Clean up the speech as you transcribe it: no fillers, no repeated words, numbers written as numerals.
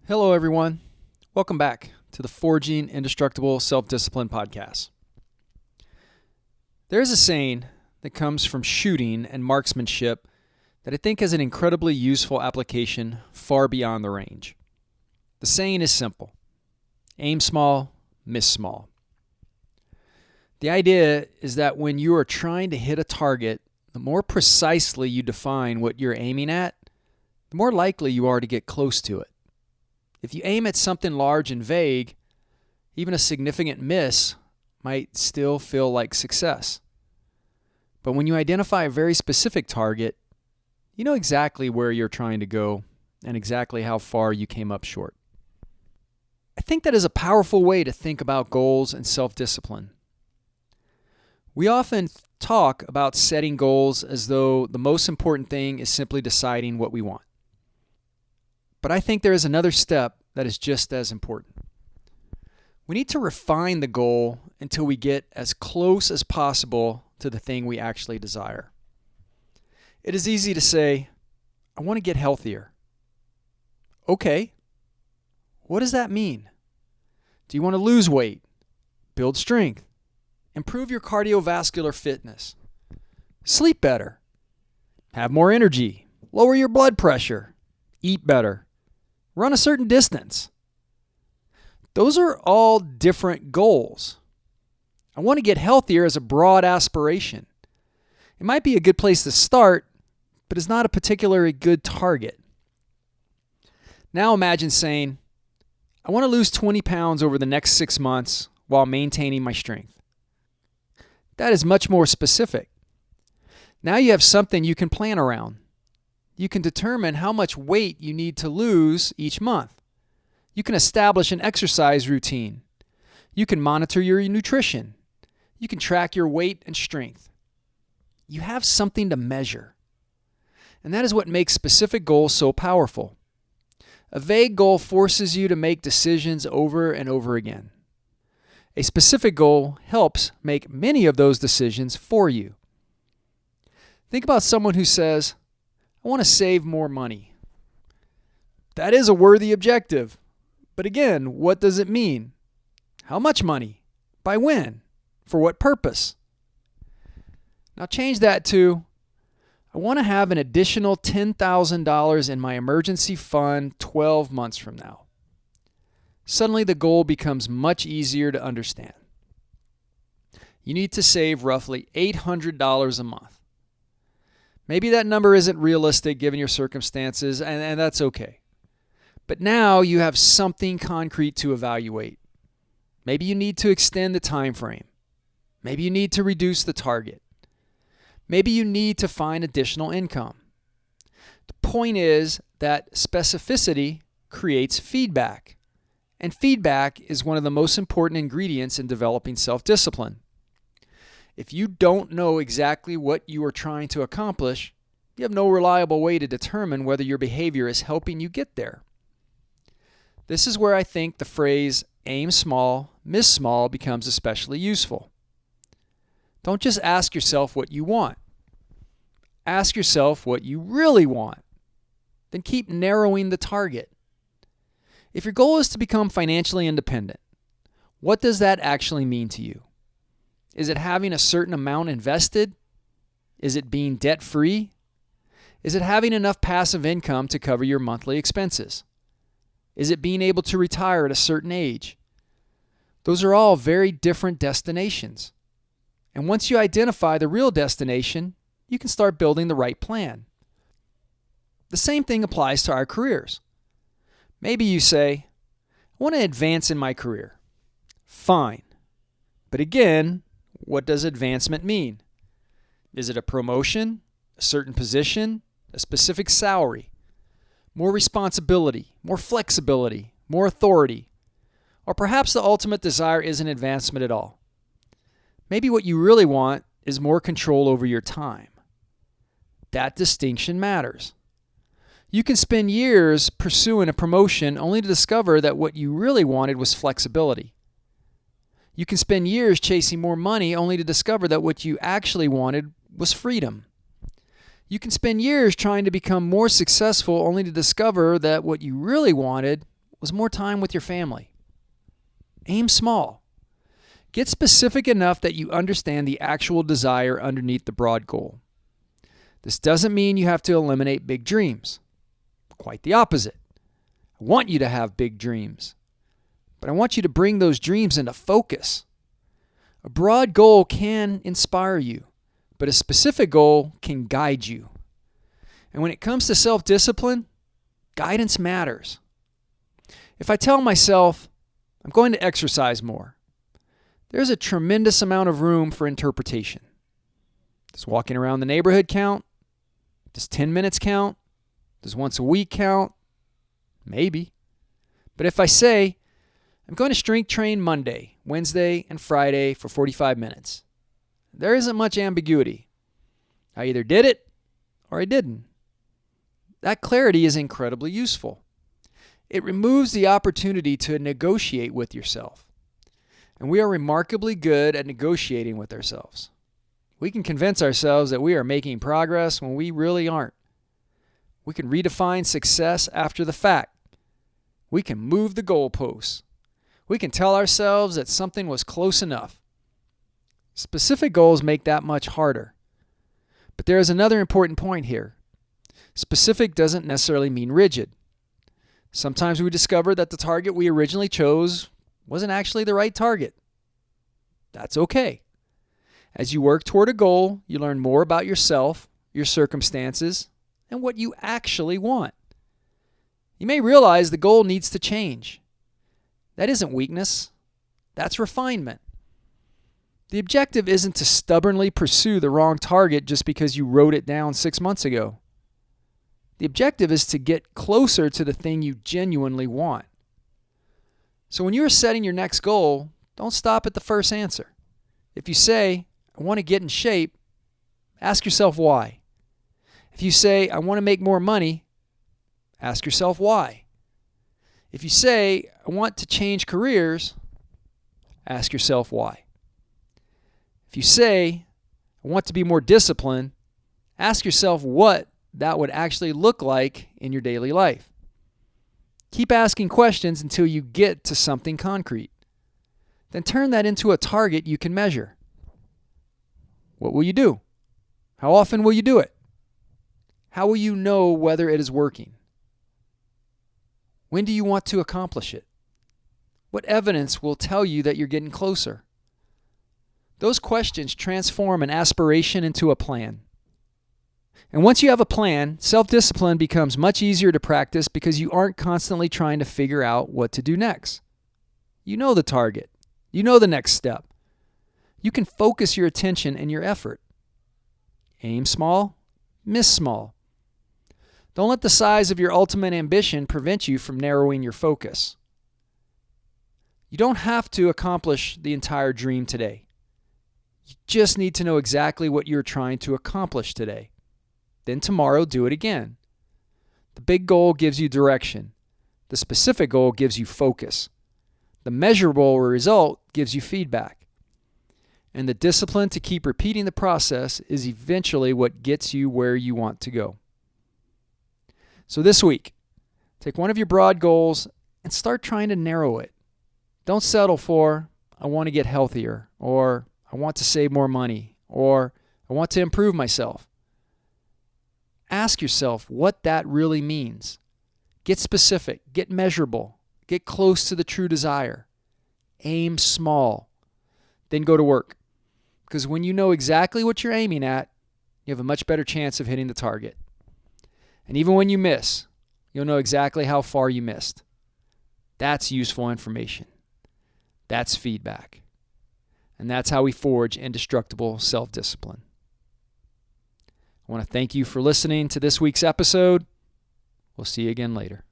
Hello, everyone. Welcome back to the Forging Indestructible Self-Discipline podcast. There is a saying that comes from shooting and marksmanship that I think has an incredibly useful application far beyond the range. The saying is simple: aim small, miss small. The idea is that when you are trying to hit a target, the more precisely you define what you're aiming at, the more likely you are to get close to it. If you aim at something large and vague, even a significant miss might still feel like success. But when you identify a very specific target, you know exactly where you're trying to go and exactly how far you came up short. I think that is a powerful way to think about goals and self-discipline. We often talk about setting goals as though the most important thing is simply deciding what we want. But I think there is another step that is just as important. We need to refine the goal until we get as close as possible to the thing we actually desire. It is easy to say, I want to get healthier. Okay, what does that mean? Do you want to lose weight, build strength, improve your cardiovascular fitness, sleep better, have more energy, lower your blood pressure, eat better, run a certain distance? Those are all different goals. I want to get healthier as a broad aspiration. It might be a good place to start, but it's not a particularly good target. Now imagine saying, I want to lose 20 pounds over the next 6 months while maintaining my strength. That is much more specific. Now you have something you can plan around. You can determine how much weight you need to lose each month. You can establish an exercise routine. You can monitor your nutrition. You can track your weight and strength. You have something to measure. And that is what makes specific goals so powerful. A vague goal forces you to make decisions over and over again. A specific goal helps make many of those decisions for you. Think about someone who says, I want to save more money. That is a worthy objective. But again, what does it mean? How much money? By when? For what purpose? Now change that to, I want to have an additional $10,000 in my emergency fund 12 months from now. Suddenly the goal becomes much easier to understand. You need to save roughly $800 a month. Maybe that number isn't realistic given your circumstances, and that's okay. But now you have something concrete to evaluate. Maybe you need to extend the time frame. Maybe you need to reduce the target. Maybe you need to find additional income. The point is that specificity creates feedback. And feedback is one of the most important ingredients in developing self-discipline. If you don't know exactly what you are trying to accomplish, you have no reliable way to determine whether your behavior is helping you get there. This is where I think the phrase aim small, miss small becomes especially useful. Don't just ask yourself what you want. Ask yourself what you really want. Then keep narrowing the target. If your goal is to become financially independent, what does that actually mean to you? Is it having a certain amount invested? Is it being debt-free? Is it having enough passive income to cover your monthly expenses? Is it being able to retire at a certain age? Those are all very different destinations. And once you identify the real destination, you can start building the right plan. The same thing applies to our careers. Maybe you say, I want to advance in my career. Fine. But again, what does advancement mean? Is it a promotion, a certain position, a specific salary, more responsibility, more flexibility, more authority? Or perhaps the ultimate desire isn't advancement at all. Maybe what you really want is more control over your time. That distinction matters. You can spend years pursuing a promotion only to discover that what you really wanted was flexibility. You can spend years chasing more money only to discover that what you actually wanted was freedom. You can spend years trying to become more successful only to discover that what you really wanted was more time with your family. Aim small. Get specific enough that you understand the actual desire underneath the broad goal. This doesn't mean you have to eliminate big dreams. Quite the opposite. I want you to have big dreams, but I want you to bring those dreams into focus. A broad goal can inspire you, but a specific goal can guide you. And when it comes to self-discipline, guidance matters. If I tell myself, I'm going to exercise more, there's a tremendous amount of room for interpretation. Does walking around the neighborhood count? Does 10 minutes count? Does once a week count? Maybe. But if I say, I'm going to strength train Monday, Wednesday, and Friday for 45 minutes, there isn't much ambiguity. I either did it or I didn't. That clarity is incredibly useful. It removes the opportunity to negotiate with yourself. And we are remarkably good at negotiating with ourselves. We can convince ourselves that we are making progress when we really aren't. We can redefine success after the fact. We can move the goalposts. We can tell ourselves that something was close enough. Specific goals make that much harder. But there is another important point here. Specific doesn't necessarily mean rigid. Sometimes we discover that the target we originally chose wasn't actually the right target. That's okay. As you work toward a goal, you learn more about yourself, your circumstances, and what you actually want. You may realize the goal needs to change. That isn't weakness. That's refinement. The objective isn't to stubbornly pursue the wrong target just because you wrote it down 6 months ago. The objective is to get closer to the thing you genuinely want. So when you're setting your next goal, don't stop at the first answer. If you say, I want to get in shape, ask yourself why. If you say, I want to make more money, ask yourself why. If you say, I want to change careers, ask yourself why. If you say, I want to be more disciplined, ask yourself what that would actually look like in your daily life. Keep asking questions until you get to something concrete. Then turn that into a target you can measure. What will you do? How often will you do it? How will you know whether it is working? When do you want to accomplish it? What evidence will tell you that you're getting closer? Those questions transform an aspiration into a plan. And once you have a plan, self-discipline becomes much easier to practice because you aren't constantly trying to figure out what to do next. You know the target. You know the next step. You can focus your attention and your effort. Aim small, miss small. Don't let the size of your ultimate ambition prevent you from narrowing your focus. You don't have to accomplish the entire dream today. You just need to know exactly what you're trying to accomplish today. Then tomorrow, do it again. The big goal gives you direction. The specific goal gives you focus. The measurable result gives you feedback. And the discipline to keep repeating the process is eventually what gets you where you want to go. So this week, take one of your broad goals and start trying to narrow it. Don't settle for, I want to get healthier, or I want to save more money, or I want to improve myself. Ask yourself what that really means. Get specific, get measurable, get close to the true desire. Aim small, then go to work. Because when you know exactly what you're aiming at, you have a much better chance of hitting the target. And even when you miss, you'll know exactly how far you missed. That's useful information. That's feedback. And that's how we forge indestructible self-discipline. I want to thank you for listening to this week's episode. We'll see you again later.